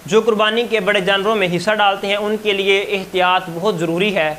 جو قربانی کے بڑے جانوروں میں حصہ ڈالتے ہیں ان کے لیے احتیاط بہت ضروری ہے۔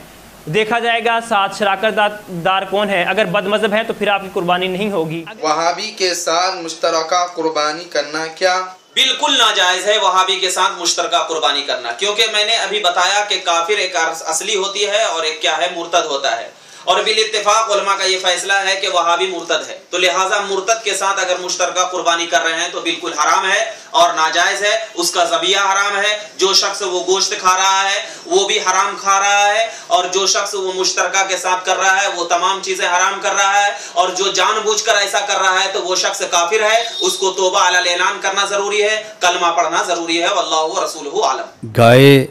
دیکھا جائے گا ساتھ شراکت دار کون ہے، اگر بد مذہب ہے تو پھر آپ کی قربانی نہیں ہوگی۔ وہابی کے ساتھ مشترکہ قربانی کرنا کیا؟ بالکل ناجائز ہے وہابی کے ساتھ مشترکہ قربانی کرنا، کیونکہ میں نے ابھی بتایا کہ کافر ایک اصلی ہوتی ہے اور ایک کیا ہے، مرتد ہوتا ہے، اور بالاتفاق علماء کا یہ فیصلہ ہے کہ وہابی مرتد ہے، تو لہٰذا مرتد کے ساتھ اگر مشترکہ قربانی کر رہے ہیں تو بالکل حرام ہے اور ناجائز ہے، اس کا ذبیحہ حرام ہے، جو شخص وہ گوشت کھا رہا ہے وہ بھی حرام کھا رہا ہے، اور جو شخص وہ مشترکہ کے ساتھ کر رہا ہے وہ تمام چیزیں حرام کر رہا ہے، اور جو جان بوجھ کر ایسا کر رہا ہے تو وہ شخص کافر ہے، اس کو توبہ علی الاعلان کرنا ضروری ہے، کلمہ پڑھنا ضروری ہے، واللہ ورسولہ عالم۔ گائے،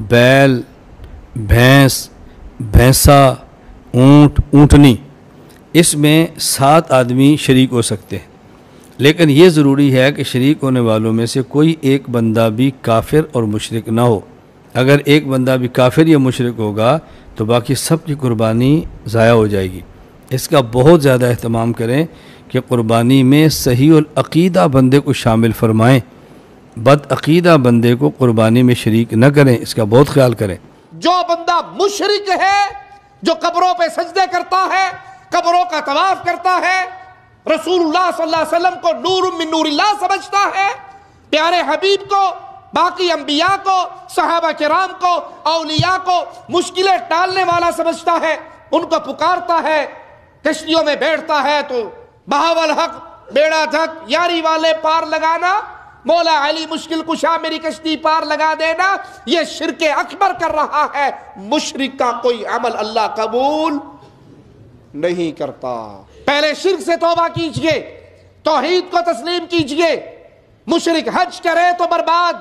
بیل، بھینس، بھینسا، اونٹ، اونٹنی، اس میں 7 آدمی شریک ہو سکتے ہیں، لیکن یہ ضروری ہے کہ شریک ہونے والوں میں سے کوئی ایک بندہ بھی کافر اور مشرک نہ ہو۔ اگر ایک بندہ بھی کافر یا مشرک ہوگا تو باقی سب کی قربانی ضائع ہو جائے گی۔ اس کا بہت زیادہ اہتمام کریں کہ قربانی میں صحیح العقیدہ بندے کو شامل فرمائیں، بد عقیدہ بندے کو قربانی میں شریک نہ کریں، اس کا بہت خیال کریں۔ جو بندہ مشرک ہے، جو قبروں پہ سجدے کرتا ہے، قبروں کا طواف کرتا ہے، رسول اللہ صلی اللہ علیہ وسلم کو نور من نور اللہ سمجھتا ہے، پیارے حبیب کو، باقی انبیاء کو، صحابہ کرام کو، اولیاء کو مشکلیں ٹالنے والا سمجھتا ہے، ان کو پکارتا ہے، کشتیوں میں بیٹھتا ہے تو بہاول حق بیڑا دھک، یاری والے پار لگانا، مولا علی مشکل کشا میری کشتی پار لگا دینا، یہ شرک اکبر کر رہا ہے۔ مشرک کا کوئی عمل اللہ قبول نہیں کرتا۔ پہلے شرک سے توبہ کیجئے، توحید کو تسلیم کیجئے۔ مشرک حج کرے تو برباد،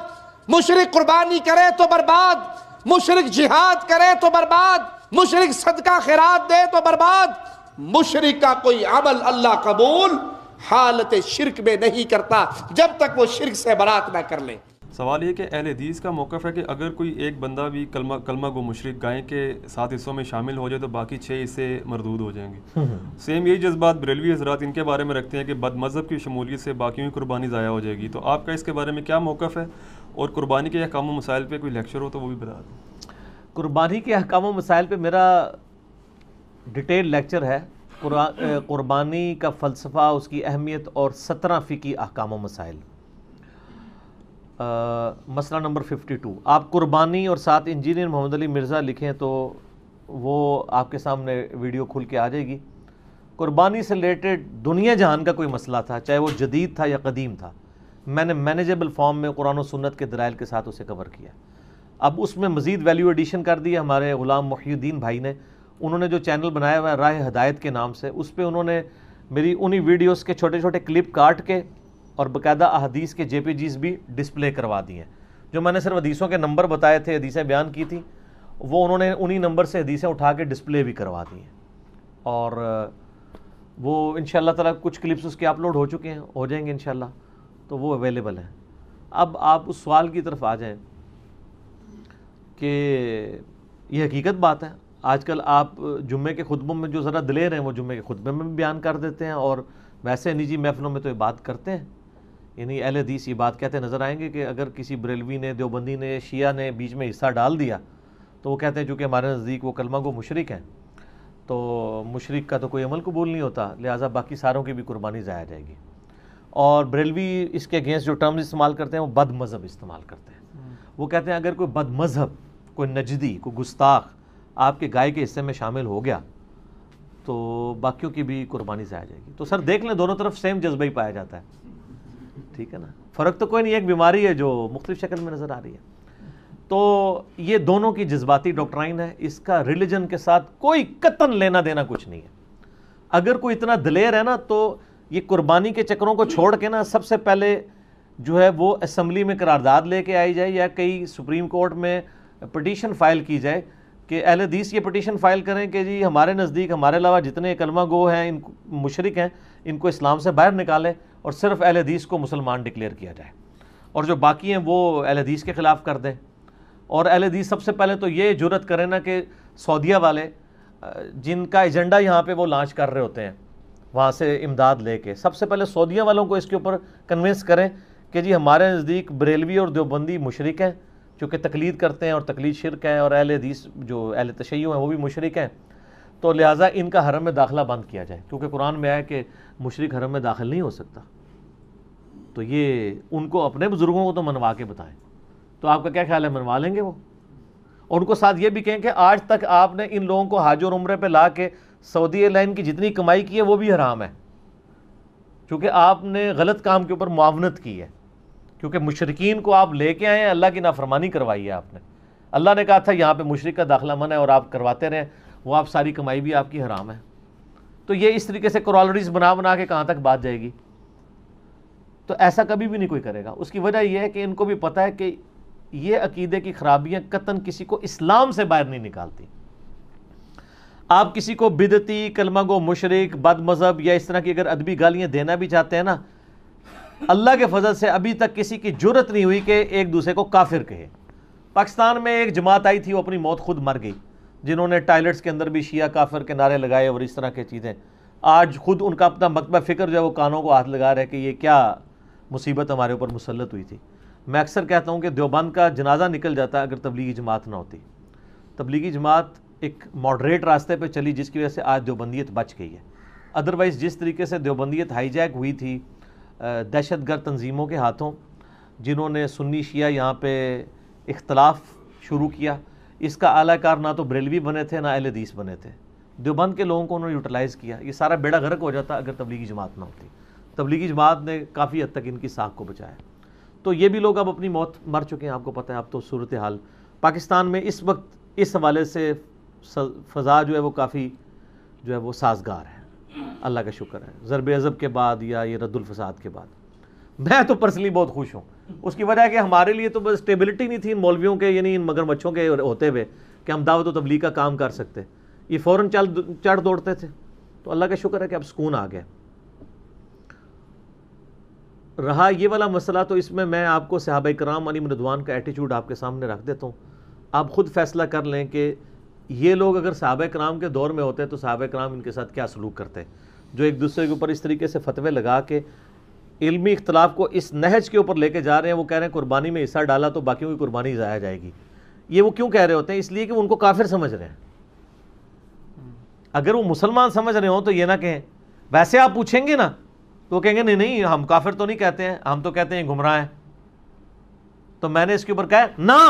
مشرک قربانی کرے تو برباد، مشرک جہاد کرے تو برباد، مشرک صدقہ خیرات دے تو برباد۔ مشرک کا کوئی عمل اللہ قبول حالت شرک میں نہیں کرتا جب تک وہ شرک سے برات نہ کر لے۔ سوال یہ کہ اہل حدیث کا موقف ہے کہ اگر کوئی ایک بندہ بھی کلمہ گو مشرک گائے کے 7 حصوں میں شامل ہو جائے تو باقی 6 حصے مردود ہو جائیں گے۔ سیم یہی جذبات بریلوی حضرات ان کے بارے میں رکھتے ہیں کہ بد مذہب کی شمولیت سے باقیوں کی قربانی ضائع ہو جائے گی، تو آپ کا اس کے بارے میں کیا موقف ہے؟ اور قربانی کے احکام و مسائل پہ کوئی لیکچر ہو تو وہ بھی بتا دیں۔ قربانی کے احکام و مسائل پہ میرا ڈیٹیل لیکچر ہے، قربانی کا فلسفہ، اس کی اہمیت اور 17 فقہی احکام و مسائل۔ مسئلہ نمبر 52، آپ قربانی اور ساتھ انجینئر محمد علی مرزا لکھیں تو وہ آپ کے سامنے ویڈیو کھل کے آ جائے گی۔ قربانی سے ریلیٹڈ دنیا جہان کا کوئی مسئلہ تھا، چاہے وہ جدید تھا یا قدیم تھا، میں نے مینیجیبل فارم میں قرآن و سنت کے دلائل کے ساتھ اسے کور کیا۔ اب اس میں مزید ویلیو ایڈیشن کر دی ہمارے غلام محی الدین بھائی نے، انہوں نے جو چینل بنایا ہوا ہے راہ ہدایت کے نام سے، اس پہ انہوں نے میری انہی ویڈیوز کے چھوٹے چھوٹے کلپ کاٹ کے اور باقاعدہ احادیث کے جے پی جیز بھی ڈسپلے کروا دی ہیں۔ جو میں نے صرف حدیثوں کے نمبر بتائے تھے، حدیثیں بیان کی تھی، وہ انہوں نے انہی نمبر سے حدیثیں اٹھا کے ڈسپلے بھی کروا دی ہیں، اور وہ انشاءاللہ تعالیٰ کچھ کلپس اس کے اپلوڈ ہو چکے ہیں، ہو جائیں گے انشاءاللہ، تو وہ اویلیبل ہیں۔ اب آپ اس سوال کی طرف آ جائیں کہ یہ حقیقت بات ہے، آج کل آپ جمعے کے خطبوں میں جو ذرا دلیر ہیں وہ جمعے کے خطبے میں بھی بیان کر دیتے ہیں، اور ویسے نجی محفلوں میں تو یہ بات کرتے ہیں، یعنی اہل حدیث یہ بات کہتے نظر آئیں گے کہ اگر کسی بریلوی نے، دیوبندی نے، شیعہ نے بیچ میں حصہ ڈال دیا تو وہ کہتے ہیں چونکہ ہمارے نزدیک وہ کلمہ گو مشرک ہیں، تو مشرک کا تو کوئی عمل قبول نہیں ہوتا، لہٰذا باقی ساروں کی بھی قربانی ضائع جائے گی۔ اور بریلوی اس کے اگینسٹ جو ٹرمز استعمال کرتے ہیں وہ بد مذہب استعمال کرتے ہیں۔ وہ کہتے ہیں اگر کوئی بد مذہب، کوئی نجدی، کوئی گستاخ آپ کے گائے کے حصے میں شامل ہو گیا تو باقیوں کی بھی قربانی ضائع جائے گی۔ تو سر دیکھ لیں، دونوں طرف سیم جذبہ ہی پایا جاتا ہے، ٹھیک ہے نا، فرق تو کوئی نہیں، ایک بیماری ہے جو مختلف شکل میں نظر آ رہی ہے۔ تو یہ دونوں کی جذباتی ڈاکٹرائن ہے، اس کا ریلیجن کے ساتھ کوئی قطعاً لینا دینا کچھ نہیں ہے۔ اگر کوئی اتنا دلیر ہے نا تو یہ قربانی کے چکروں کو چھوڑ کے نا سب سے پہلے جو ہے وہ اسمبلی میں قرارداد لے کے آئی جائے، یا کئی سپریم کورٹ میں پٹیشن فائل کی جائے کہ اہل حدیث یہ پٹیشن فائل کریں کہ جی ہمارے نزدیک ہمارے علاوہ جتنے کلمہ گو ہیں، ان مشرک ہیں، ان کو اسلام سے باہر نکالیں اور صرف اہل حدیث کو مسلمان ڈکلیئر کیا جائے، اور جو باقی ہیں وہ اہل حدیث کے خلاف کر دیں۔ اور اہل حدیث سب سے پہلے تو یہ جرت کریں نا کہ سعودیہ والے جن کا ایجنڈا یہاں پہ وہ لانچ کر رہے ہوتے ہیں وہاں سے امداد لے کے، سب سے پہلے سعودیہ والوں کو اس کے اوپر کنونس کریں کہ جی ہمارے نزدیک بریلوی اور دیوبندی مشرک ہیں چونکہ تقلید کرتے ہیں اور تقلید شرک ہے، اور اہل حدیث جو اہل تشیع ہیں وہ بھی مشرک ہیں، تو لہٰذا ان کا حرم میں داخلہ بند کیا جائے، کیونکہ قرآن میں آیا کہ مشرک حرم میں داخل نہیں ہو سکتا۔ تو یہ ان کو اپنے بزرگوں کو تو منوا کے بتائیں، تو آپ کا کیا خیال ہے منوا لیں گے وہ؟ اور ان کو ساتھ یہ بھی کہیں کہ آج تک آپ نے ان لوگوں کو حج اور عمرے پہ لا کے سعودی ایئر لائن کی جتنی کمائی کی ہے وہ بھی حرام ہے، کیونکہ آپ نے غلط کام کے اوپر معاونت کی ہے، کیونکہ مشرکین کو آپ لے کے آئے ہیں، اللہ کی نافرمانی کروائی ہے آپ نے۔ اللہ نے کہا تھا یہاں پہ مشرک کا داخلہ منع ہے اور آپ کرواتے رہیں، وہ آپ ساری کمائی بھی آپ کی حرام ہے۔ تو یہ اس طریقے سے کورالریز بنا بنا کے کہاں تک بات جائے گی؟ تو ایسا کبھی بھی نہیں کوئی کرے گا۔ اس کی وجہ یہ ہے کہ ان کو بھی پتہ ہے کہ یہ عقیدے کی خرابیاں قطعاً کسی کو اسلام سے باہر نہیں نکالتی۔ آپ کسی کو بدعتی، کلمہ گو مشرک، بد مذہب یا اس طرح کی اگر ادبی گالیاں دینا بھی چاہتے ہیں نا، اللہ کے فضل سے ابھی تک کسی کی جرت نہیں ہوئی کہ ایک دوسرے کو کافر کہے۔ پاکستان میں ایک جماعت آئی تھی، وہ اپنی موت خود مر گئی، جنہوں نے ٹائلٹس کے اندر بھی شیعہ کافر کے نعرے لگائے اور اس طرح کی چیزیں۔ آج خود ان کا اپنا مکتبہ فکر جو ہے وہ کانوں کو ہاتھ لگا رہے ہیں کہ یہ کیا مصیبت ہمارے اوپر مسلط ہوئی تھی۔ میں اکثر کہتا ہوں کہ دیوبند کا جنازہ نکل جاتا اگر تبلیغی جماعت نہ ہوتی۔ تبلیغی جماعت ایک ماڈریٹ راستے پہ چلی جس کی وجہ سے آج دیوبندیت بچ گئی ہے۔ ادروائز جس طریقے سے دیوبندیت ہائی جیک ہوئی تھی دہشت گرد تنظیموں کے ہاتھوں، جنہوں نے سنی شیعہ یہاں پہ اختلاف شروع کیا، اس کا اعلیٰ کار نہ تو بریلوی بنے تھے نہ اہل حدیث بنے تھے، دیوبند کے لوگوں کو انہوں نے یوٹیلائز کیا۔ یہ سارا بیڑا غرق ہو جاتا اگر تبلیغی جماعت نہ ہوتی۔ تبلیغی جماعت نے کافی حد تک ان کی ساکھ کو بچایا۔ تو یہ بھی لوگ اب اپنی موت مر چکے ہیں، آپ کو پتہ ہے۔ اب تو صورتحال پاکستان میں اس وقت اس حوالے سے فضا جو ہے وہ کافی جو ہے وہ سازگار ہے، اللہ کا شکر ہے، ضرب عضب کے بعد یا یہ رد الفساد کے بعد۔ میں تو پرسنلی بہت خوش ہوں، اس کی وجہ ہے کہ ہمارے لیے تو بس اسٹیبلٹی نہیں تھی ان مولویوں کے، یعنی ان مگرمچھوں کے ہوتے ہوئے کہ ہم دعوت و تبلیغ کا کام کر سکتے، یہ فوراً چڑھ دوڑتے تھے۔ تو اللہ کا شکر ہے کہ اب سکون آ گیا۔ رہا یہ والا مسئلہ، تو اس میں آپ کو صحابہ کرام علیہم رضوان کا ایٹیچیوڈ آپ کے سامنے رکھ دیتا ہوں، آپ خود فیصلہ کر لیں کہ یہ لوگ اگر صحابہ کرام کے دور میں ہوتے تو صحابہ کرام ان کے ساتھ کیا سلوک کرتے، جو ایک دوسرے کے اوپر اس طریقے سے فتوے لگا کے علمی اختلاف کو اس نہج کے اوپر لے کے جا رہے ہیں۔ وہ کہہ رہے ہیں قربانی میں حصہ ڈالا تو باقیوں کی قربانی ضائع جائے گی۔ یہ وہ کیوں کہہ رہے ہوتے ہیں؟ اس لیے کہ ان کو کافر سمجھ رہے ہیں۔ اگر وہ مسلمان سمجھ رہے ہوں تو یہ نہ کہیں، ویسے آپ پوچھیں گے نا تو وہ کہیں گے نہیں نہیں ہم کافر تو نہیں کہتے ہیں، ہم تو کہتے ہیں گمراہ ہیں۔ تو میں نے اس کے اوپر کہا نہ،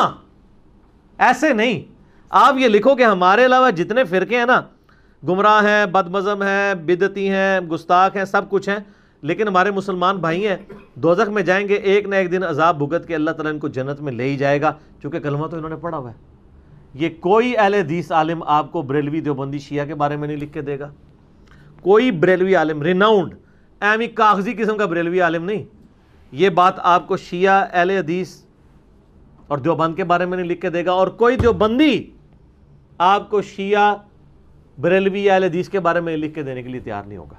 ایسے نہیں، آپ یہ لکھو کہ ہمارے علاوہ جتنے فرقے ہیں نا، گمراہ ہیں، بد مذہب ہیں، بدعتی ہیں، گستاخ ہیں، سب کچھ ہیں، لیکن ہمارے مسلمان بھائی ہیں، دوزخ میں جائیں گے، ایک نہ ایک دن عذاب بھگت کے اللہ تعالیٰ ان کو جنت میں لے ہی جائے گا، چونکہ کلمہ تو انہوں نے پڑھا ہوا ہے۔ یہ کوئی اہل حدیث عالم آپ کو بریلوی دیوبندی شیعہ کے بارے میں نہیں لکھ کے دے گا، کوئی بریلوی عالم ریناؤنڈ ایمی کاغذی قسم کا بریلوی عالم نہیں یہ بات آپ کو شیعہ، اہل حدیث اور دیوبند کے بارے میں نہیں لکھ کے دے گا، اور کوئی دیوبندی آپ کو شیعہ، بریلوی، اہل حدیث کے بارے میں لکھ کے دینے کے لیے تیار نہیں ہوگا۔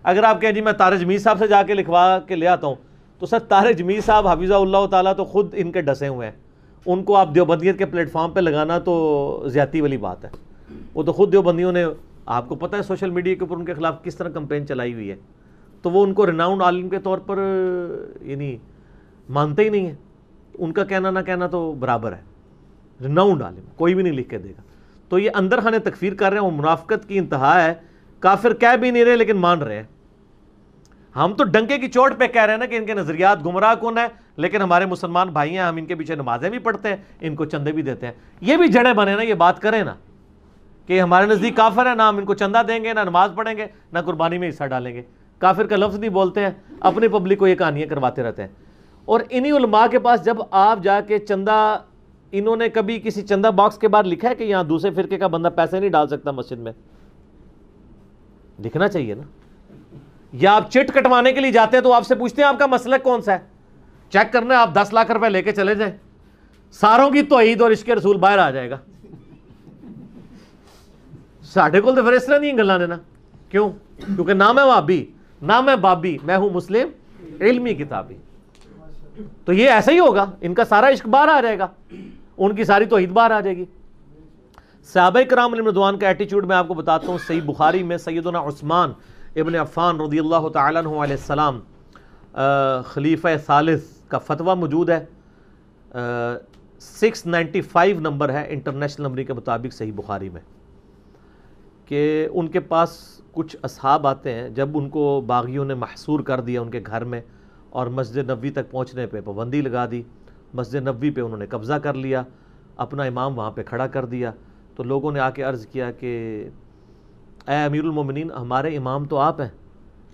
اگر آپ کہیں جی میں طارق جمیل صاحب سے جا کے لکھوا کے لے آتا ہوں، تو سر طارق جمیل صاحب حفظہ اللہ تعالیٰ تو خود ان کے ڈسے ہوئے ہیں، ان کو آپ دیوبندیت کے پلیٹ فارم پہ لگانا تو زیادتی والی بات ہے۔ وہ تو خود دیوبندیوں نے، آپ کو پتہ ہے سوشل میڈیا کے اوپر ان کے خلاف کس طرح کمپین چلائی ہوئی ہے، تو وہ ان کو ریناؤنڈ عالم کے طور پر یعنی مانتے ہی نہیں ہیں، ان کا کہنا نہ کہنا تو برابر ہے، ریناؤنڈ عالم کوئی بھی نہیں لکھ کے دے گا۔ تو یہ اندر خانے تکفیر کر رہے ہیں، اور منافقت کی انتہا ہے، کافر کہہ بھی نہیں رہے لیکن مان رہے ہیں۔ ہم تو ڈنکے کی چوٹ پہ کہہ رہے ہیں نا کہ ان کے نظریات گمراہ کن ہے، لیکن ہمارے مسلمان بھائی ہیں، ہم ان کے پیچھے نمازیں بھی پڑھتے ہیں، ان کو چندے بھی دیتے ہیں۔ یہ بھی جڑیں بنے نا، یہ بات کریں نا کہ ہمارے نزدیک کافر ہے، نہ ہم ان کو چندہ دیں گے، نہ نماز پڑھیں گے، نہ قربانی میں حصہ ڈالیں گے۔ کافر کا لفظ نہیں بولتے ہیں، اپنی پبلک کو یہ کہانیاں کرواتے رہتے ہیں۔ اور انہی علماء کے پاس جب آپ جا کے چندہ، انہوں نے کبھی کسی چندہ باکس کے بعد لکھا ہے کہ یہاں دوسرے فرقے کا بندہ پیسے نہیں ڈال سکتا مسجد میں؟ لکھنا چاہیے نا۔ یا آپ چٹ کٹوانے کے لیے جاتے ہیں تو آپ سے پوچھتے ہیں آپ کا مسلک کون سا ہے، چیک کرنا ہے، آپ 10 لاکھ روپے لے کے چلے جائیں، ساروں کی توحید اور عشق رسول باہر آ جائے گا۔ ساڈے کول تو پھر اس طرح نہیں گلاں نے نا، کیوں؟ کیونکہ نہ میں وہابی نہ میں بابی، میں ہوں مسلم علمی کتابی۔ تو یہ ایسا ہی ہوگا، ان کا سارا عشق باہر آ جائے گا، ان کی ساری توحید باہر آ جائے گی۔ صحابہ کرام علیہ رضوان کا ایٹیچیوڈ میں آپ کو بتاتا ہوں۔ صحیح بخاری میں سیدنا عثمان ابن عفان رضی اللہ تعالیٰ عنہ علیہ السلام خلیفہ ثالث کا فتویٰ موجود ہے، 695 نمبر ہے انٹرنیشنل نمبر کے مطابق صحیح بخاری میں، کہ ان کے پاس کچھ اصحاب آتے ہیں، جب ان کو باغیوں نے محصور کر دیا ان کے گھر میں اور مسجد نبوی تک پہنچنے پہ پابندی لگا دی، مسجد نبوی پہ انہوں نے قبضہ کر لیا، اپنا امام وہاں پہ کھڑا کر دیا، تو لوگوں نے آ کے عرض کیا کہ اے امیر المومنین، ہمارے امام تو آپ ہیں،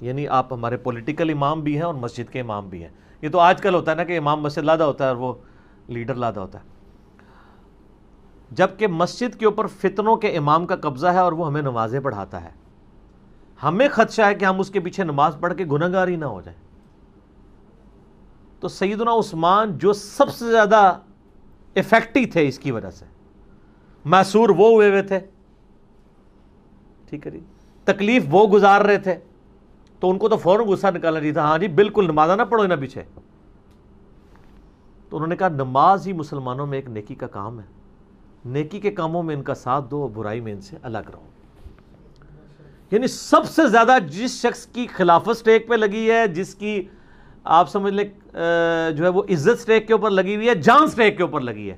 یعنی آپ ہمارے پولیٹیکل امام بھی ہیں اور مسجد کے امام بھی ہیں۔ یہ تو آج کل ہوتا ہے نا کہ امام مسجد لادا ہوتا ہے اور وہ لیڈر لادا ہوتا ہے، جبکہ مسجد کے اوپر فتنوں کے امام کا قبضہ ہے اور وہ ہمیں نمازیں پڑھاتا ہے، ہمیں خدشہ ہے کہ ہم اس کے پیچھے نماز پڑھ کے گنہگار ہی نہ ہو جائیں۔ تو سیدنا عثمان جو سب سے زیادہ افیکٹو تھے اس کی وجہ سے، محصور وہ ہوئے تھے، ٹھیک ہے جی، تکلیف وہ گزار رہے تھے، تو ان کو تو فوراً غصہ نکالنا چاہیے تھا، ہاں جی بالکل نماز نہ پڑھو نہ پیچھے۔ تو انہوں نے کہا نماز ہی مسلمانوں میں ایک نیکی کا کام ہے، نیکی کے کاموں میں ان کا ساتھ دو اور برائی میں ان سے الگ رہو۔ یعنی سب سے زیادہ جس شخص کی خلافت سٹیک پہ لگی ہے، جس کی آپ سمجھ لیں جو ہے وہ عزت سٹیک کے اوپر لگی ہوئی ہے، جان سٹیک کے اوپر لگی ہے،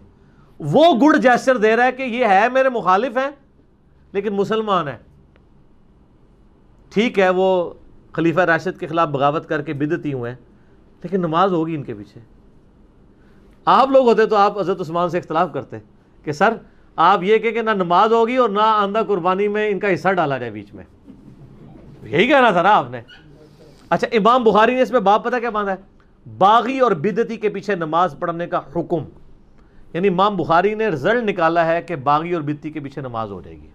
وہ گڈ جیسچر دے رہا ہے کہ یہ ہے میرے مخالف ہیں لیکن مسلمان ہیں، ٹھیک ہے وہ خلیفہ راشد کے خلاف بغاوت کر کے بدعتی ہوئے ہیں لیکن نماز ہوگی ان کے پیچھے۔ آپ لوگ ہوتے تو آپ حضرت عثمان سے اختلاف کرتے کہ سر آپ یہ کہ نہ نماز ہوگی اور نہ آندہ قربانی میں ان کا حصہ ڈالا جائے بیچ میں، یہی کہنا تھا نا آپ نے۔ اچھا، امام بخاری نے اس میں باب پتہ کیا باندھا ہے؟ باغی اور بدعتی کے پیچھے نماز پڑھنے کا حکم، یعنی امام بخاری نے رزلٹ نکالا ہے کہ باغی اور بدعتی کے پیچھے نماز ہو جائے گی،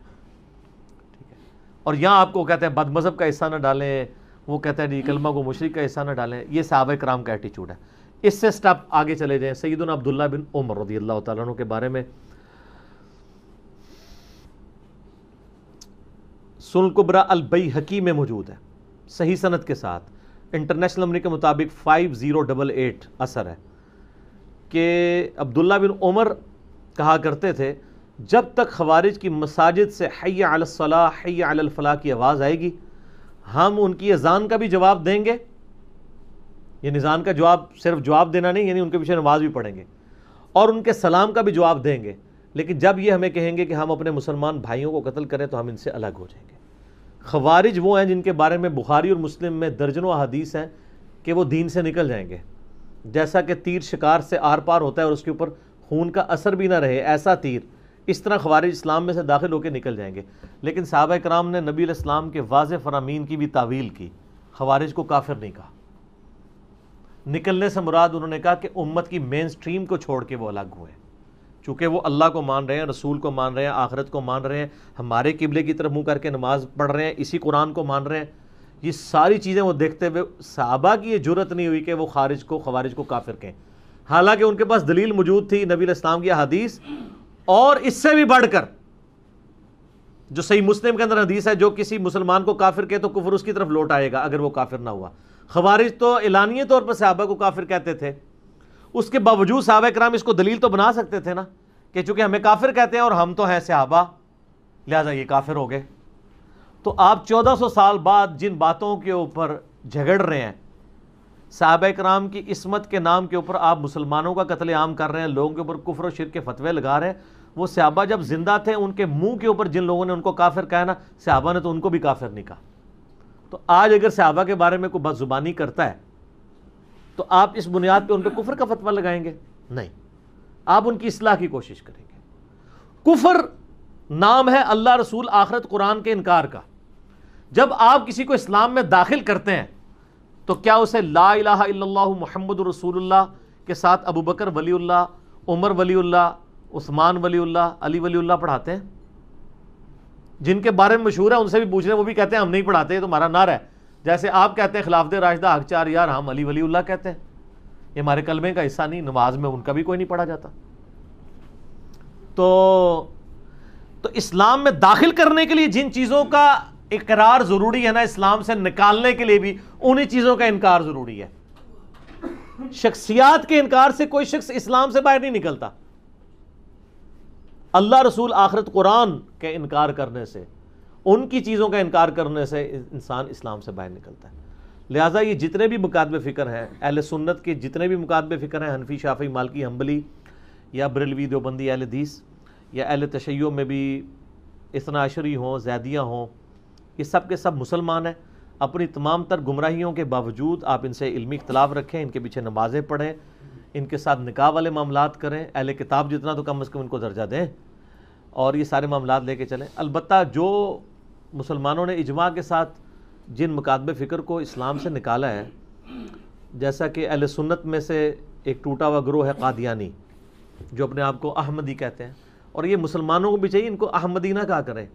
ٹھیک ہے۔ اور یہاں آپ کو کہتے ہیں بد مذہب کا حصہ نہ ڈالیں، وہ کہتے ہیں جی کلمہ کو مشرک کا حصہ نہ ڈالیں، یہ صحابہ کرام کا ایٹیچیوڈ ہے۔ اس سے سٹیپ آگے چلے جائیں، سیدنا عبداللہ بن عمر رضی اللہ تعالیٰ عنہ کے بارے میں سنن کبریٰ البیہقی میں موجود ہے، صحیح سند کے ساتھ، انٹرنیشنل نمبر کے مطابق 5088 اثر ہے، کہ عبداللہ بن عمر کہا کرتے تھے جب تک خوارج کی مساجد سے حی علی الصلاح حی علی الفلاح کی آواز آئے گی ہم ان کی اذان کا بھی جواب دیں گے، یہ اذان کا جواب صرف جواب دینا نہیں، یعنی ان کے پیچھے نماز بھی پڑھیں گے، اور ان کے سلام کا بھی جواب دیں گے، لیکن جب یہ ہمیں کہیں گے کہ ہم اپنے مسلمان بھائیوں کو قتل کریں تو ہم ان سے الگ ہو جائیں گے۔ خوارج وہ ہیں جن کے بارے میں بخاری اور مسلم میں درجنوں احادیث ہیں کہ وہ دین سے نکل جائیں گے، جیسا کہ تیر شکار سے آر پار ہوتا ہے اور اس کے اوپر خون کا اثر بھی نہ رہے، ایسا تیر، اس طرح خوارج اسلام میں سے داخل ہو کے نکل جائیں گے۔ لیکن صحابہ کرام نے نبی علیہ السلام کے واضح فرامین کی بھی تعویل کی، خوارج کو کافر نہیں کہا۔ نکلنے سے مراد انہوں نے کہا کہ امت کی مین سٹریم کو چھوڑ کے وہ الگ ہوئے، چونکہ وہ اللہ کو مان رہے ہیں، رسول کو مان رہے ہیں، آخرت کو مان رہے ہیں، ہمارے قبلے کی طرف منہ کر کے نماز پڑھ رہے ہیں، اسی قرآن کو مان رہے ہیں، یہ ساری چیزیں وہ دیکھتے ہوئے صحابہ کی یہ جرت نہیں ہوئی کہ وہ خوارج کو کافر کہیں، حالانکہ ان کے پاس دلیل موجود تھی، نبی علیہ السلام کی حدیث، اور اس سے بھی بڑھ کر جو صحیح مسلم کے اندر حدیث ہے جو کسی مسلمان کو کافر کہے تو کفر اس کی طرف لوٹ آئے گا اگر وہ کافر نہ ہوا۔ خوارج تو اعلانیہ طور پر صحابہ کو کافر کہتے تھے، اس کے باوجود صحابہ کرام اس کو دلیل تو بنا سکتے تھے نا کہ چونکہ ہمیں کافر کہتے ہیں اور ہم تو ہیں صحابہ لہذا یہ کافر ہو گئے۔ تو آپ 1400 سال بعد جن باتوں کے اوپر جھگڑ رہے ہیں، صحابہ کرام کی عصمت کے نام کے اوپر آپ مسلمانوں کا قتل عام کر رہے ہیں، لوگوں کے اوپر کفر و شرک کے فتوے لگا رہے ہیں، وہ صحابہ جب زندہ تھے ان کے منہ کے اوپر جن لوگوں نے ان کو کافر کہا نا، صحابہ نے تو ان کو بھی کافر نہیں کہا۔ تو آج اگر صحابہ کے بارے میں کوئی بد زبانی کرتا ہے تو آپ اس بنیاد پہ ان پہ کفر کا فتویٰ لگائیں گے؟ نہیں، آپ ان کی اصلاح کی کوشش کریں گے۔ کفر نام ہے اللہ، رسول، آخرت، قرآن کے انکار کا۔ جب آپ کسی کو اسلام میں داخل کرتے ہیں تو کیا اسے لا الہ الا اللہ محمد رسول اللہ کے ساتھ ابو بکر ولی اللہ، عمر ولی اللہ، عثمان ولی اللہ، علی ولی اللہ پڑھاتے ہیں؟ جن کے بارے میں مشہور ہے ان سے بھی پوچھ رہے ہیں، وہ بھی کہتے ہیں ہم نہیں پڑھاتے، یہ تو ہمارا نعرہ ہے۔ جیسے آپ کہتے ہیں خلافت راشدہ حق چار یار، ہم علی ولی اللہ کہتے ہیں، یہ ہمارے کلمے کا حصہ نہیں، نماز میں ان کا بھی کوئی نہیں پڑھا جاتا۔ تو اسلام میں داخل کرنے کے لیے جن چیزوں کا اقرار ضروری ہے نا، اسلام سے نکالنے کے لیے بھی انہی چیزوں کا انکار ضروری ہے۔ شخصیات کے انکار سے کوئی شخص اسلام سے باہر نہیں نکلتا، اللہ، رسول، آخرت، قرآن کے انکار کرنے سے، ان کی چیزوں کا انکار کرنے سے انسان اسلام سے باہر نکلتا ہے۔ لہٰذا یہ جتنے بھی مکاتب فکر ہیں اہل سنت کے، جتنے بھی مکاتب فکر ہیں، حنفی، شافعی، مالکی، حنبلی یا بریلوی، دیوبندی، اہل حدیث یا اہل تشیع میں بھی اثنا عشری ہوں، زیدیہ ہوں، یہ سب کے سب مسلمان ہیں۔ اپنی تمام تر گمراہیوں کے باوجود آپ ان سے علمی اختلاف رکھیں، ان کے پیچھے نمازیں پڑھیں، ان کے ساتھ نکاح والے معاملات کریں، اہل کتاب جتنا تو کم از کم ان کو درجہ دیں، اور یہ سارے معاملات لے کے چلیں۔ البتہ جو مسلمانوں نے اجماع کے ساتھ جن مکاتب فکر کو اسلام سے نکالا ہے، جیسا کہ اہل سنت میں سے ایک ٹوٹا ہوا گروہ ہے قادیانی، جو اپنے آپ کو احمدی کہتے ہیں، اور یہ مسلمانوں کو بھی چاہیے ان کو احمدی نہ کہا کریں،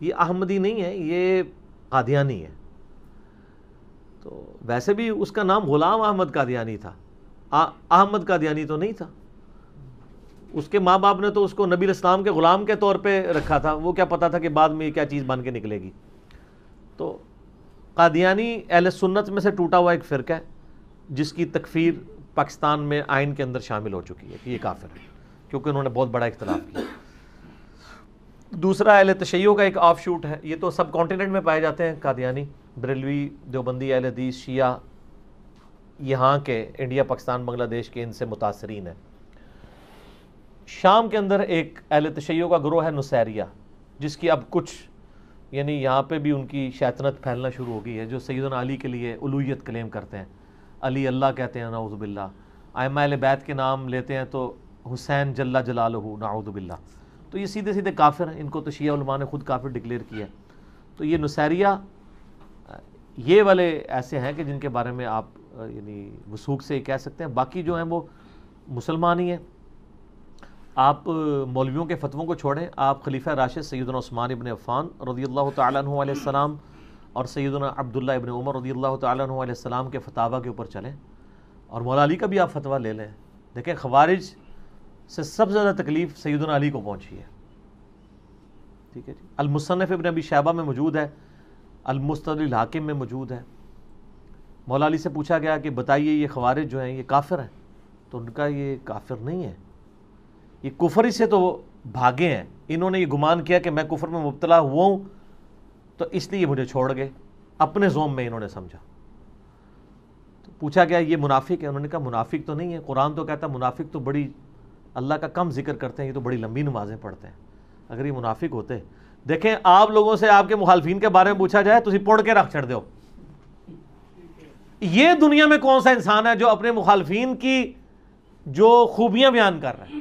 یہ احمدی نہیں ہے، یہ قادیانی ہے۔ تو ویسے بھی اس کا نام غلام احمد قادیانی تھا، احمد قادیانی تو نہیں تھا۔ اس کے ماں باپ نے تو اس کو نبی الاسلام کے غلام کے طور پہ رکھا تھا، وہ کیا پتا تھا کہ بعد میں یہ کیا چیز بن کے نکلے گی۔ تو قادیانی اہل سنت میں سے ٹوٹا ہوا ایک فرقہ ہے جس کی تکفیر پاکستان میں آئین کے اندر شامل ہو چکی ہے کہ یہ کافر ہے، کیونکہ انہوں نے بہت بڑا اختلاف کیا۔ دوسرا اہل تشیع کا ایک آف شوٹ ہے، یہ تو سب کانٹیننٹ میں پائے جاتے ہیں، قادیانی، بریلوی، دیوبندی، اہل حدیث، شیعہ، یہاں کے انڈیا، پاکستان، بنگلہ دیش کے ان سے متاثرین ہیں۔ شام کے اندر ایک اہل تشیع کا گروہ ہے نصیریہ، جس کی اب کچھ یعنی یہاں پہ بھی ان کی شیطنت پھیلنا شروع ہو گئی ہے، جو سیدنا علی کے لیے الوہیت کلیم کرتے ہیں، علی اللہ کہتے ہیں، نعوذ باللہ، ائمہ اہل بیت کے نام لیتے ہیں تو حسین جل جلالہ، نعوذ باللہ۔ تو یہ سیدھے سیدھے کافر ہیں، ان کو تو شیعہ علماء نے خود کافر ڈکلیئر کیا ہے۔ تو یہ نصیریہ یہ والے ایسے ہیں کہ جن کے بارے میں آپ یعنی وثوق سے کہہ سکتے ہیں، باقی جو ہیں وہ مسلمان ہی ہیں۔ آپ مولویوں کے فتووں کو چھوڑیں، آپ خلیفہ راشد سیدنا عثمان ابن عفان رضی اللہ تعالیٰ عنہ علیہ السلام اور سیدنا عبداللہ ابن عمر رضی اللہ تعالیٰ عنہ علیہ السلام کے فتاویٰ کے اوپر چلیں، اور مولا علی کا بھی آپ فتویٰ لے لیں۔ دیکھیں خوارج سے سب سے زیادہ تکلیف سیدنا علی کو پہنچی ہے، ٹھیک ہے جی۔ المصنف ابن ابی شیبہ میں موجود ہے، المستدرک الحاکم میں موجود ہے۔ مولا علی سے پوچھا گیا کہ بتائیے یہ خوارج جو ہیں یہ کافر ہیں، تو ان کا یہ کافر نہیں ہے، یہ کفر ہی سے تو بھاگے ہیں، انہوں نے یہ گمان کیا کہ میں کفر میں مبتلا ہوا ہوں تو اس لیے مجھے چھوڑ گئے، اپنے زوم میں انہوں نے سمجھا۔ تو پوچھا گیا یہ منافق ہے، انہوں نے کہا منافق تو نہیں ہے، قرآن تو کہتا ہے منافق تو بڑی اللہ کا کم ذکر کرتے ہیں، یہ تو بڑی لمبی نمازیں پڑھتے ہیں، اگر یہ منافق ہوتے۔ دیکھیں آپ لوگوں سے آپ کے مخالفین کے بارے میں پوچھا جائے تو تسی پڑھ کے رکھ چھڑ دو، یہ دنیا میں کون سا انسان ہے جو اپنے مخالفین کی جو خوبیاں بیان کر رہا ہے؟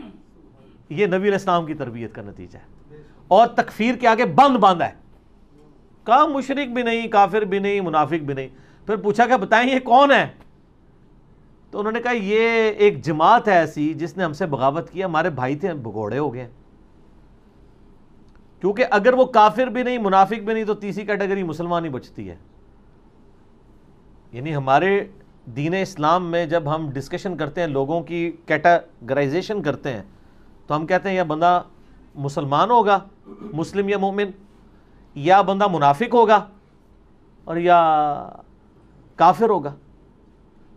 یہ نبی علیہ السلام کی تربیت کا نتیجہ ہے، اور تکفیر کے آگے بند ہے، کہا مشرک بھی نہیں، کافر بھی نہیں، منافق بھی نہیں۔ پھر پوچھا کہ بتائیں یہ کون ہے؟ تو انہوں نے کہا یہ ایک جماعت ہے ایسی جس نے ہم سے بغاوت کی، ہمارے بھائی تھے، بھگوڑے ہو گئے، کیونکہ اگر وہ کافر بھی نہیں، منافق بھی نہیں، تو تیسری کیٹیگری مسلمان ہی بچتی ہے۔ یعنی ہمارے دین اسلام میں جب ہم ڈسکشن کرتے ہیں، لوگوں کی کیٹاگرائزیشن کرتے ہیں، تو ہم کہتے ہیں یا بندہ مسلمان ہوگا، مسلم یا مومن، یا بندہ منافق ہوگا، اور یا کافر ہوگا۔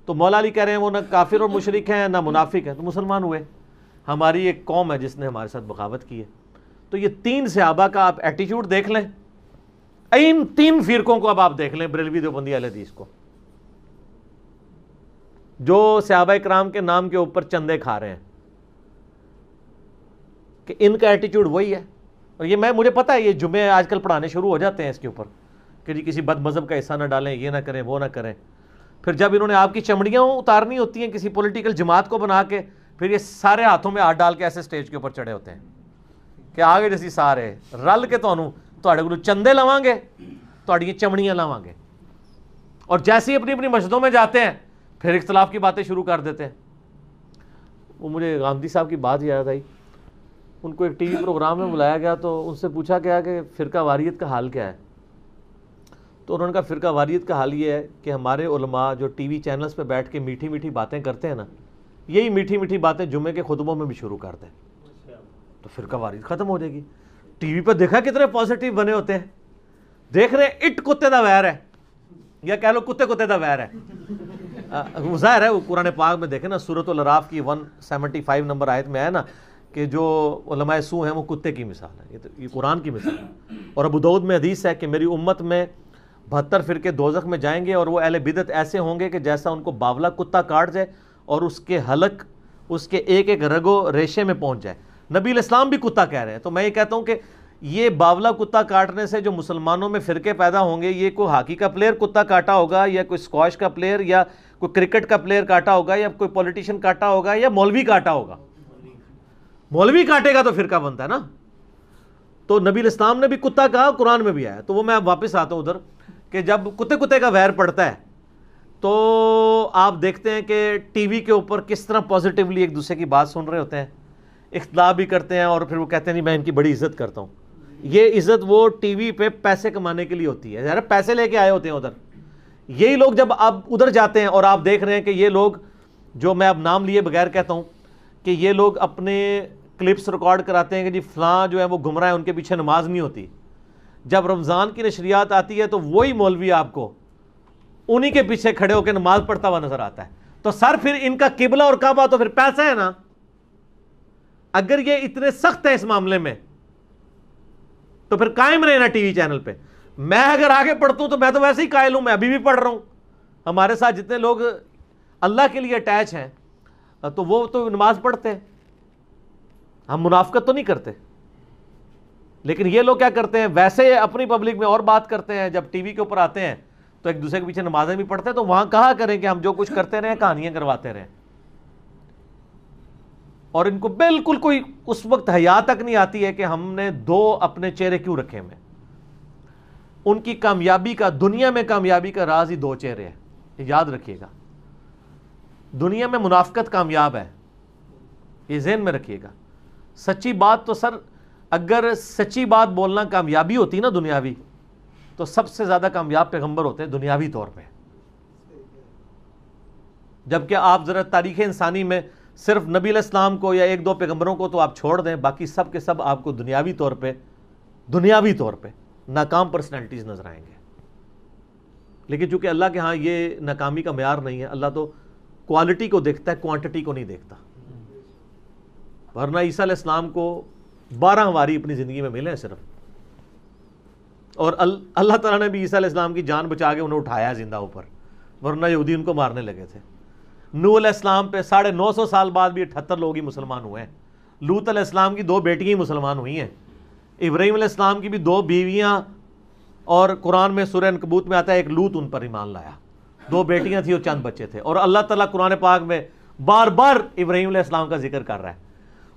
تو مولا علی کہہ رہے ہیں وہ نہ کافر اور مشرک ہیں نہ منافق ہیں، تو مسلمان ہوئے۔ ہماری ایک قوم ہے جس نے ہمارے ساتھ بغاوت کی ہے۔ تو یہ تین صحابہ کا آپ ایٹیٹیوڈ دیکھ لیں، ان تین فرقوں کو اب آپ دیکھ لیں، بریلوی، دیوبندی، اہل حدیث کو، جو صحابہ اکرام کے نام کے اوپر چندے کھا رہے ہیں، کہ ان کا ایٹیٹیوڈ وہی ہے۔ اور یہ مجھے پتہ ہے یہ جمعے آج کل پڑھانے شروع ہو جاتے ہیں اس کے اوپر کہ جی کسی بد مذہب کا حصہ نہ ڈالیں، یہ نہ کریں، وہ نہ کریں۔ پھر جب انہوں نے آپ کی چمڑیاں اتارنی ہوتی ہیں کسی پولیٹیکل جماعت کو بنا کے، پھر یہ سارے ہاتھوں میں ہاتھ ڈال کے ایسے سٹیج کے اوپر چڑھے ہوتے ہیں کہ آگے جیسی سارے رل کے تواڈے کولوں چندے لواں گے، تواڈیاں چمڑیاں لواں گے، اور جیسے ہی اپنی اپنی مسجدوں میں جاتے ہیں پھر اختلاف کی باتیں شروع کر دیتے ہیں۔ وہ مجھے غامدی صاحب کی بات یاد آئی، ان کو ایک ٹی وی پروگرام میں بلایا گیا تو ان سے پوچھا گیا کہ فرقہ واریت کا حال کیا ہے؟ تو انہوں نے کہا فرقہ واریت کا حال یہ ہے کہ ہمارے علماء جو ٹی وی چینلز پہ بیٹھ کے میٹھی میٹھی باتیں کرتے ہیں نا، یہی میٹھی میٹھی باتیں جمعے کے خطبوں میں بھی شروع کر دیں تو فرقہ واریت ختم ہو جائے گی۔ ٹی وی پہ دیکھا کتنے پازیٹیو بنے ہوتے ہیں، دیکھ رہے ہیں اٹ کتے دا ویر ہے، یا کہہ لو کتے کتے دا ویر ہے۔ ظاہر ہے وہ قرآن پاک میں دیکھیں نا، سورۃ الاعراف کی 175 نمبر آیت میں ہے نا کہ جو علماء سو ہیں وہ کتے کی مثال ہے، یہ قرآن کی مثال ہے۔ اور ابو داؤد میں حدیث ہے کہ میری امت میں 72 فرقے دوزخ میں جائیں گے اور وہ اہل بدعت ایسے ہوں گے کہ جیسا ان کو باولا کتا کاٹ جائے اور اس کے حلق اس کے ایک ایک رگو ریشے میں پہنچ جائے. نبی علیہ السلام بھی کتا کہہ رہے ہیں. تو میں یہ کہتا ہوں کہ یہ باولا کتا کاٹنے سے جو مسلمانوں میں فرقے پیدا ہوں گے, یہ کوئی ہاکی کا پلیئر کتا کاٹا ہوگا یا کوئی اسکواش کا پلیئر یا کوئی کرکٹ کا پلیئر کاٹا ہوگا یا کوئی پولیٹیشین کاٹا ہوگا یا مولوی کاٹا ہوگا. مولوی کاٹے گا تو فرقہ بنتا ہے نا. تو نبی علیہ السلام نے بھی کتا کہا, قرآن میں بھی آیا. تو وہ میں واپس آتا ہوں ادھر کہ جب کتے کا ویر پڑتا ہے تو آپ دیکھتے ہیں کہ ٹی وی کے اوپر کس طرح پازیٹیولی ایک دوسرے کی بات سن رہے ہوتے ہیں, اختلاف بھی کرتے ہیں اور پھر وہ کہتے ہیں نہیں میں ان کی بڑی عزت کرتا ہوں. یہ عزت وہ ٹی وی پہ پیسے کمانے کے لیے ہوتی ہے, ذرا پیسے لے کے آئے ہوتے ہیں ادھر. یہی لوگ جب آپ ادھر جاتے ہیں اور آپ دیکھ رہے ہیں کہ یہ لوگ, جو میں اب نام لیے بغیر کہتا ہوں, کہ یہ لوگ اپنے کلپس ریکارڈ کراتے ہیں کہ جی فلاں جو ہے وہ گمراہ ہے, ان کے پیچھے نماز نہیں ہوتی. جب رمضان کی نشریات آتی ہے تو وہی مولوی آپ کو انہی کے پیچھے کھڑے ہو کے نماز پڑھتا ہوا نظر آتا ہے. تو سر پھر ان کا قبلہ اور کعبہ تو پھر پیسہ ہے نا. اگر یہ اتنے سخت ہے اس معاملے میں تو پھر قائم رہے نا ٹی وی چینل پہ. میں اگر آگے پڑھتا ہوں تو میں تو ویسے ہی قائل ہوں, میں ابھی بھی پڑھ رہا ہوں. ہمارے ساتھ جتنے لوگ اللہ کے لیے اٹیچ ہیں تو وہ تو نماز پڑھتے ہیں, ہم منافقت تو نہیں کرتے. لیکن یہ لوگ کیا کرتے ہیں, ویسے اپنی پبلک میں اور بات کرتے ہیں, جب ٹی وی کے اوپر آتے ہیں تو ایک دوسرے کے پیچھے نمازیں بھی پڑھتے ہیں. تو وہاں کہا کریں کہ ہم جو کچھ کرتے رہے کہانیاں کرواتے رہے. اور ان کو بالکل کوئی اس وقت حیا تک نہیں آتی ہے کہ ہم نے دو اپنے چہرے کیوں رکھے ہوئے. ان کی کامیابی کا, دنیا میں کامیابی کا راز ہی دو چہرے ہیں, یاد رکھیے گا. دنیا میں منافقت کامیاب ہے, یہ ذہن میں رکھیے گا. سچی بات تو سر, اگر سچی بات بولنا کامیابی ہوتی نا دنیاوی, تو سب سے زیادہ کامیاب پیغمبر ہوتے ہیں دنیاوی طور پہ. جبکہ آپ ذرا تاریخ انسانی میں صرف نبی علیہ السلام کو یا ایک دو پیغمبروں کو تو آپ چھوڑ دیں, باقی سب کے سب آپ کو دنیاوی طور پہ ناکام پرسنالٹیز نظر آئیں گے. لیکن چونکہ اللہ کے ہاں یہ ناکامی کا معیار نہیں ہے, اللہ تو کوالٹی کو دیکھتا ہے, کوانٹٹی کو نہیں دیکھتا. ورنہ عیسیٰ علیہ السلام کو 12 ہماری اپنی زندگی میں ملے ہیں صرف, اور اللہ تعالیٰ نے بھی عیسیٰ علیہ السلام کی جان بچا کے انہیں اٹھایا زندہ اوپر, ورنہ یہودی ان کو مارنے لگے تھے. نوح علیہ السلام پہ 950 سال بعد بھی 78 لوگ ہی مسلمان ہوئے ہیں. لوط علیہ السلام کی 2 بیٹیاں ہی مسلمان ہوئی ہیں. ابراہیم علیہ السلام کی بھی 2 بیویاں, اور قرآن میں سورہ عنکبوت میں آتا ہے ایک لوط ان پر ایمان لایا. 2 بیٹیاں تھیں اور چند بچے تھے. اور اللہ تعالیٰ قرآن پاک میں بار بار ابراہیم علیہ السلام کا ذکر کر رہا ہے.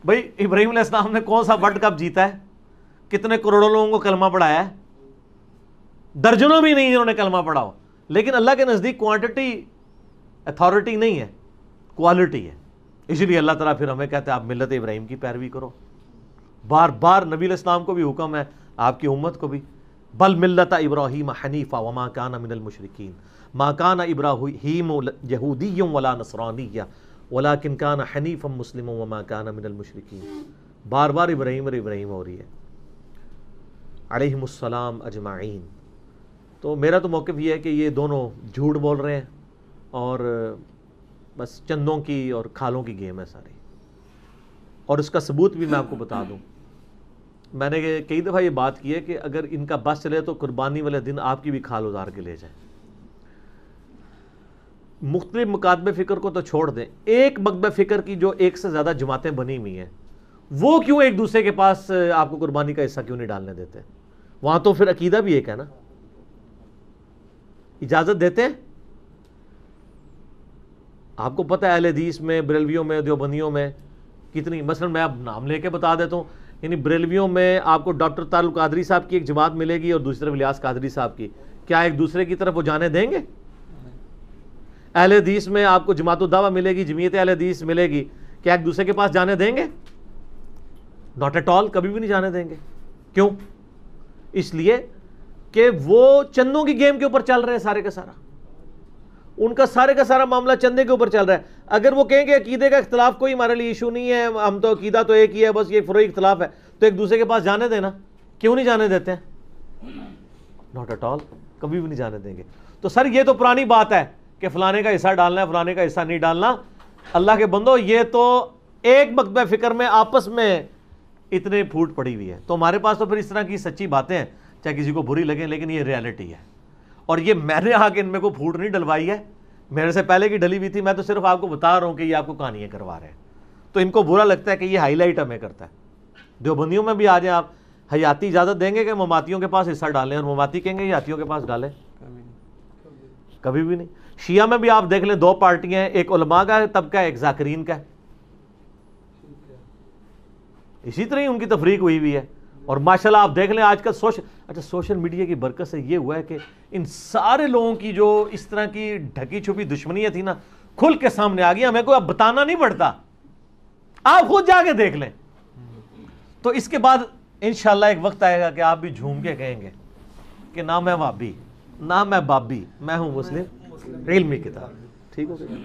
بھائی ابراہیم علیہ السلام نے کون سا ورلڈ کپ جیتا ہے, کتنے کروڑوں لوگوں کو کلمہ پڑھایا ہے, درجنوں بھی نہیں جنہوں نے کلمہ پڑھا ہو. لیکن اللہ کے نزدیک کوانٹٹی اتھارٹی نہیں ہے, کوالٹی ہے. اس لیے اللہ تعالیٰ پھر ہمیں کہتا ہے آپ ملت ابراہیم کی پیروی کرو. بار بار نبی علیہ السلام کو بھی حکم ہے, آپ کی امت کو بھی. بل ملت ابراہیم حنیفہ وما کان من المشرکین ما کان ابراہیم یہودی ولا نصرانی ولکن کان حنیفا مسلما وما کان من المشرکین. بار بار ابراہیم اور ابراہیم ہو رہی ہے, علیہم السلام اجمعین. تو میرا تو موقف یہ ہے کہ یہ دونوں جھوٹ بول رہے ہیں اور بس چندوں کی اور کھالوں کی گیم ہے ساری. اور اس کا ثبوت بھی میں آپ کو بتا دوں, میں نے کئی دفعہ یہ بات کی ہے کہ اگر ان کا بس چلے تو قربانی والے دن آپ کی بھی کھال اتار کے لے جائیں. مختلف مکاتبہ فکر کو تو چھوڑ دیں, ایک مکتبہ فکر کی جو ایک سے زیادہ جماعتیں بنی ہوئی ہیں, وہ کیوں ایک دوسرے کے پاس آپ کو قربانی کا حصہ کیوں نہیں ڈالنے دیتے؟ وہاں تو پھر عقیدہ بھی ایک ہے نا, اجازت دیتے ہیں. آپ کو پتہ ہے اہل حدیث میں, بریلویوں میں, دیوبندیوں میں کتنی, مثلا میں اب نام لے کے بتا دیتا ہوں. یعنی بریلویوں میں آپ کو ڈاکٹر طارق قادری صاحب کی ایک جماعت ملے گی اور دوسری طرف الیاس قادری صاحب کی. کیا ایک دوسرے کی طرف وہ جانے دیں گے؟ اہل حدیث میں آپ کو جماعت الدعوہ ملے گی, جمعیت اہل حدیث ملے گی, کیا ایک دوسرے کے پاس جانے دیں گے؟ ناٹ ایٹ آل, کبھی بھی نہیں جانے دیں گے. کیوں؟ اس لیے کہ وہ چندوں کی گیم کے اوپر چل رہے ہیں سارے کا سارا. ان کا سارے کا سارا معاملہ چندے کے اوپر چل رہا ہے. اگر وہ کہیں کہ عقیدے کا اختلاف کوئی ہمارے لیے ایشو نہیں ہے, ہم تو عقیدہ تو ایک ہی ہے, بس یہ فروعی اختلاف ہے, تو ایک دوسرے کے پاس جانے دینا. کیوں نہیں جانے دیتے ہیں؟ ناٹ ایٹ آل, کبھی بھی نہیں جانے دیں گے. تو سر یہ تو پرانی بات ہے کہ فلانے کا حصہ ڈالنا ہے, فلانے کا حصہ نہیں ڈالنا. اللہ کے بندو, یہ تو ایک مکتبہ فکر میں آپس میں اتنے پھوٹ پڑی ہوئی ہے. تو ہمارے پاس تو پھر اس طرح کی سچی باتیں ہیں, چاہے کسی کو بری لگیں, لیکن یہ ریالٹی ہے. اور یہ میں نے آ کے ان میں کو پھوٹ نہیں ڈلوائی ہے, میرے سے پہلے کی ڈلی ہوئی تھی, میں تو صرف آپ کو بتا رہا ہوں کہ یہ آپ کو کہانیاں کروا رہے ہیں. تو ان کو برا لگتا ہے کہ یہ ہائی لائٹ ہمیں کرتا ہے. دیوبندیوں میں بھی آ جائیں آپ, حیاتی اجازت دیں گے کہ مماتیوں کے پاس حصہ ڈالیں, اور مماتی کہیں گے حیاتیوں کے پاس ڈالیں؟ کبھی بھی نہیں. شیعہ میں بھی آپ دیکھ لیں 2 پارٹیاں ہیں, ایک علماء کا طبقہ ہے, ایک ذاکرین کا ہے. اسی طرح ہی ان کی تفریق ہوئی ہوئی ہے. اور ماشاءاللہ آپ دیکھ لیں آج کل سوشل میڈیا کی برکت سے یہ ہوا ہے کہ ان سارے لوگوں کی جو اس طرح کی ڈھکی چھپی دشمنیاں تھی نا, کھل کے سامنے آ گئی. ہمیں کوئی اب بتانا نہیں پڑتا, آپ خود جا کے دیکھ لیں. تو اس کے بعد انشاءاللہ ایک وقت آئے گا کہ آپ بھی جھوم کے کہیں گے کہ نہ میں وہابی, نہ میں بابی, میں ہوں مسلم علمی کتاب. ٹھیک ہو گیا.